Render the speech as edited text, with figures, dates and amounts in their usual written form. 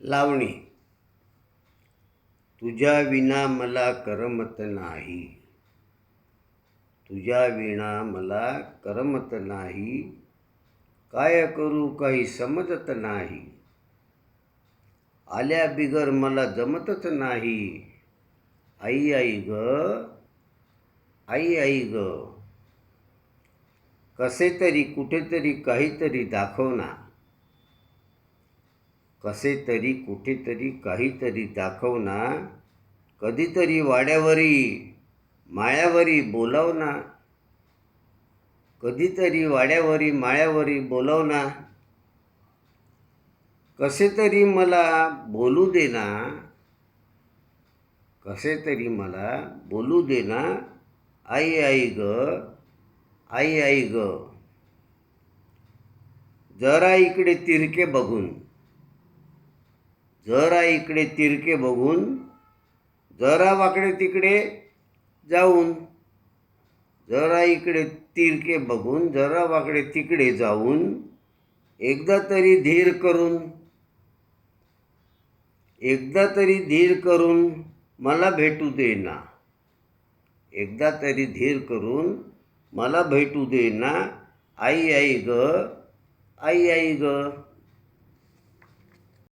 लावणी. तुझ्या विना मला करमत नाही, तुझ्या विना मला करमत नाही, काय करू काही समजत नाही, आल्या बिगर मला जमतच नाही. आई आई ग, आई आई ग, कसे तरी कुठेतरी काहीतरी दाखव ना, कसे तरी कुठेतरी काहीतरी दाखव ना, कधीतरी वाड्यावरी माळ्यावरी बोलाव ना, कधीतरी वाड्यावरी माळ्यावरी बोलाव ना, कसे तरी मला बोलू दे ना, कसे तरी मला बोलू दे ना, आई आई ग, आई आई ग. जरा इकडे तिरके बघून, जरा इकडे तिरके बघून, जरा वाकडे तिकडे जाऊन, जरा इकडे तिरके बघून, जरा वाकडे तिकडे जाऊन, एकदा तरी धीर करून, एकदा तरी धीर करून मला भेटू दे ना, एकदा तरी धीर करून मला भेटू दे ना, आई आई ग, आई आई ग.